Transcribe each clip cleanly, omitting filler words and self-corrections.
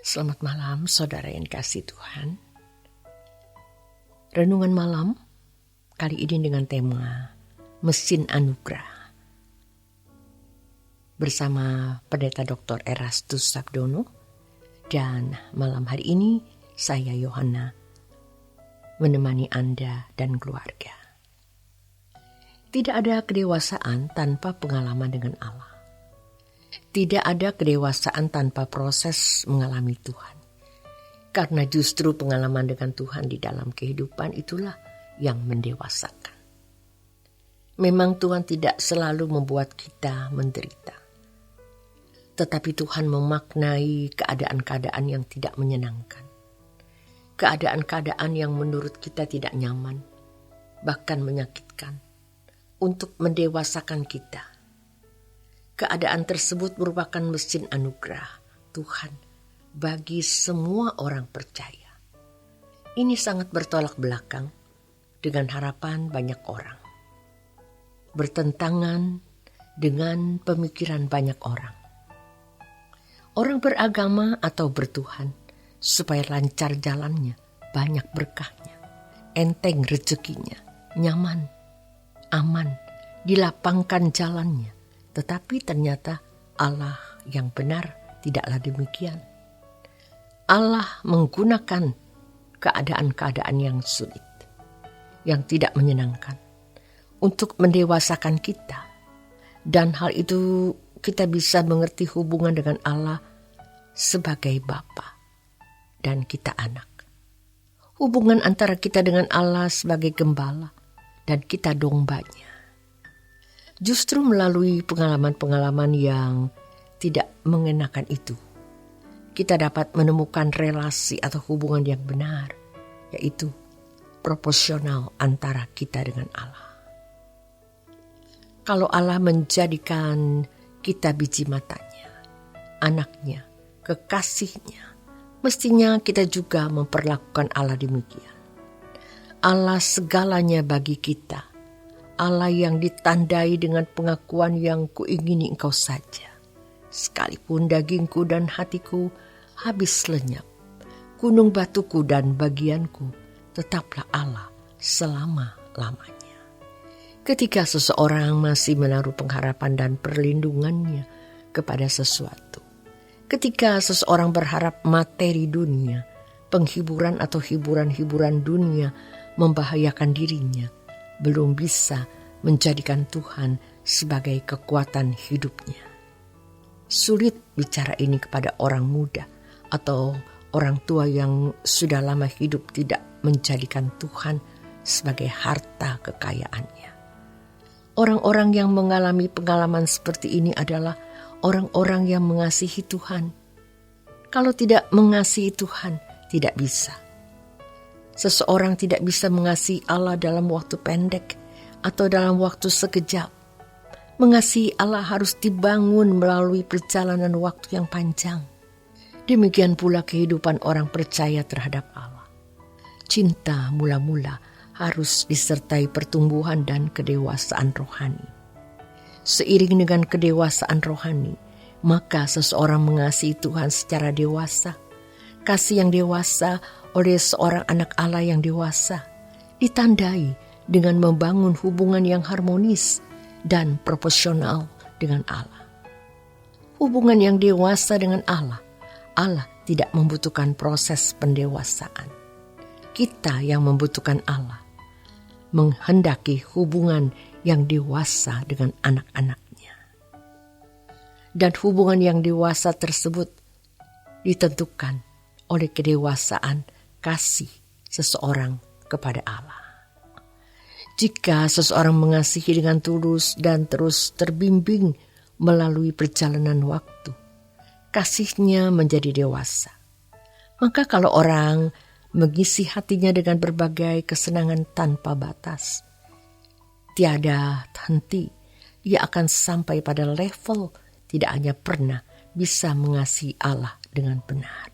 Selamat malam saudara yang kasih Tuhan. Renungan malam kali ini dengan tema Mesin Anugerah. Bersama Pendeta Dr. Erastus Sabdono, dan malam hari ini saya Yohana menemani Anda dan keluarga. Tidak ada kedewasaan tanpa pengalaman dengan Allah. Tidak ada kedewasaan tanpa proses mengalami Tuhan. Karena justru pengalaman dengan Tuhan di dalam kehidupan itulah yang mendewasakan. Memang Tuhan tidak selalu membuat kita menderita. Tetapi Tuhan memaknai keadaan-keadaan yang tidak menyenangkan. Keadaan-keadaan yang menurut kita tidak nyaman, bahkan menyakitkan, untuk mendewasakan kita. Keadaan tersebut merupakan mesin anugerah Tuhan bagi semua orang percaya. Ini sangat bertolak belakang dengan harapan banyak orang. Bertentangan dengan pemikiran banyak orang. Orang beragama atau bertuhan supaya lancar jalannya, banyak berkahnya, enteng rezekinya, nyaman, aman, dilapangkan jalannya. Tetapi ternyata Allah yang benar tidaklah demikian. Allah menggunakan keadaan-keadaan yang sulit, yang tidak menyenangkan, untuk mendewasakan kita. Dan hal itu kita bisa mengerti hubungan dengan Allah sebagai Bapa dan kita anak. Hubungan antara kita dengan Allah sebagai gembala dan kita dombanya. Justru melalui pengalaman-pengalaman yang tidak mengenakan itu, kita dapat menemukan relasi atau hubungan yang benar, yaitu proporsional antara kita dengan Allah. Kalau Allah menjadikan kita biji matanya, anaknya, kekasihnya, mestinya kita juga memperlakukan Allah demikian. Allah segalanya bagi kita. Allah yang ditandai dengan pengakuan yang kuingini engkau saja. Sekalipun dagingku dan hatiku habis lenyap, gunung batuku dan bagianku, tetaplah Allah selama-lamanya. Ketika seseorang masih menaruh pengharapan dan perlindungannya kepada sesuatu, ketika seseorang berharap materi dunia, penghiburan atau hiburan-hiburan dunia membahayakan dirinya, belum bisa menjadikan Tuhan sebagai kekuatan hidupnya. Sulit bicara ini kepada orang muda atau orang tua yang sudah lama hidup tidak menjadikan Tuhan sebagai harta kekayaannya. Orang-orang yang mengalami pengalaman seperti ini adalah orang-orang yang mengasihi Tuhan. Kalau tidak mengasihi Tuhan, tidak bisa. Seseorang tidak bisa mengasihi Allah dalam waktu pendek atau dalam waktu sekejap. Mengasihi Allah harus dibangun melalui perjalanan waktu yang panjang. Demikian pula kehidupan orang percaya terhadap Allah. Cinta mula-mula harus disertai pertumbuhan dan kedewasaan rohani. Seiring dengan kedewasaan rohani, maka seseorang mengasihi Tuhan secara dewasa. Kasih yang dewasa oleh seorang anak Allah yang dewasa ditandai dengan membangun hubungan yang harmonis dan proporsional dengan Allah. Hubungan yang dewasa dengan Allah, Allah tidak membutuhkan proses pendewasaan. Kita yang membutuhkan Allah, menghendaki hubungan yang dewasa dengan anak-anaknya. Dan hubungan yang dewasa tersebut ditentukan oleh kedewasaan kasih seseorang kepada Allah. Jika seseorang mengasihi dengan tulus dan terus terbimbing melalui perjalanan waktu, kasihnya menjadi dewasa. Maka kalau orang mengisi hatinya dengan berbagai kesenangan tanpa batas, tiada henti, ia akan sampai pada level tidak hanya pernah bisa mengasihi Allah dengan benar.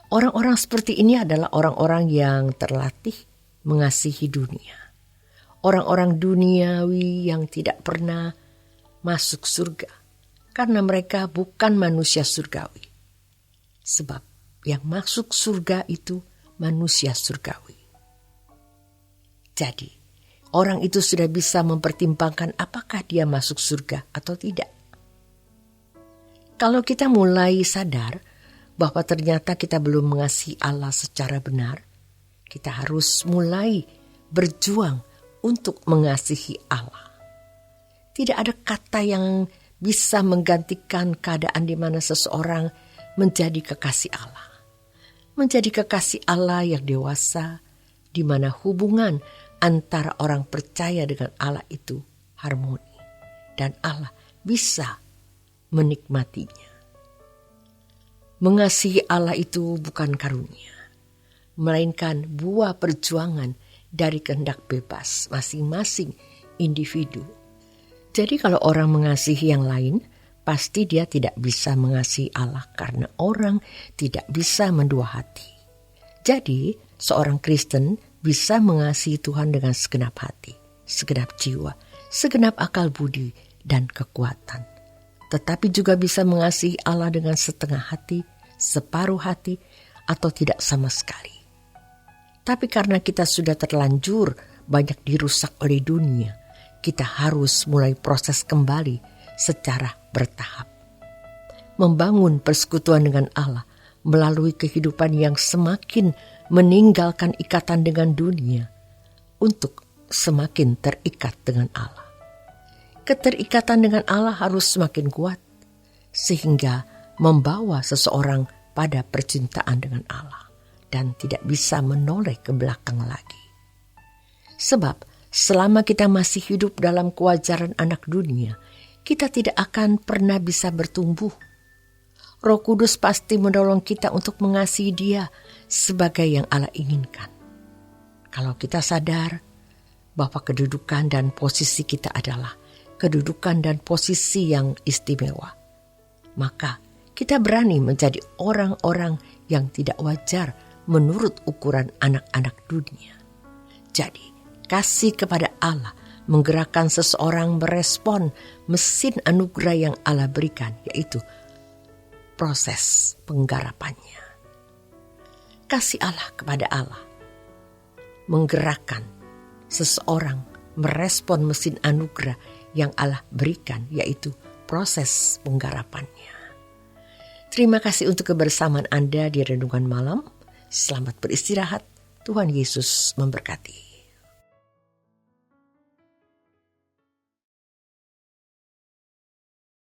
Orang-orang seperti ini adalah orang-orang yang terlatih mengasihi dunia. Orang-orang duniawi yang tidak pernah masuk surga karena mereka bukan manusia surgawi. Sebab yang masuk surga itu manusia surgawi. Jadi, orang itu sudah bisa mempertimbangkan apakah dia masuk surga atau tidak. Kalau kita mulai sadar bahwa ternyata kita belum mengasihi Allah secara benar, kita harus mulai berjuang untuk mengasihi Allah. Tidak ada kata yang bisa menggantikan keadaan di mana seseorang menjadi kekasih Allah. Menjadi kekasih Allah yang dewasa, di mana hubungan antara orang percaya dengan Allah itu harmoni. Dan Allah bisa menikmatinya. Mengasihi Allah itu bukan karunia, melainkan buah perjuangan dari kehendak bebas masing-masing individu. Jadi kalau orang mengasihi yang lain, pasti dia tidak bisa mengasihi Allah karena orang tidak bisa mendua hati. Jadi seorang Kristen bisa mengasihi Tuhan dengan segenap hati, segenap jiwa, segenap akal budi dan kekuatan. Tetapi juga bisa mengasihi Allah dengan setengah hati, separuh hati, atau tidak sama sekali. Tapi karena kita sudah terlanjur banyak dirusak oleh dunia, kita harus mulai proses kembali secara bertahap. Membangun persekutuan dengan Allah melalui kehidupan yang semakin meninggalkan ikatan dengan dunia untuk semakin terikat dengan Allah. Keterikatan dengan Allah harus semakin kuat sehingga membawa seseorang pada percintaan dengan Allah dan tidak bisa menoleh ke belakang lagi. Sebab selama kita masih hidup dalam kewajaran anak dunia, kita tidak akan pernah bisa bertumbuh. Roh Kudus pasti menolong kita untuk mengasihi Dia sebagai yang Allah inginkan. Kalau kita sadar bahwa kedudukan dan posisi kita adalah kedudukan dan posisi yang istimewa, maka kita berani menjadi orang-orang yang tidak wajar menurut ukuran anak-anak dunia. Jadi, kasih kepada Allah menggerakkan seseorang merespon mesin anugerah yang Allah berikan, yaitu proses penggarapannya. Kasih Allah kepada Allah menggerakkan seseorang merespon mesin anugerah yang Allah berikan, yaitu proses penggarapannya. Terima kasih untuk kebersamaan Anda di Renungan Malam. Selamat beristirahat. Tuhan Yesus memberkati.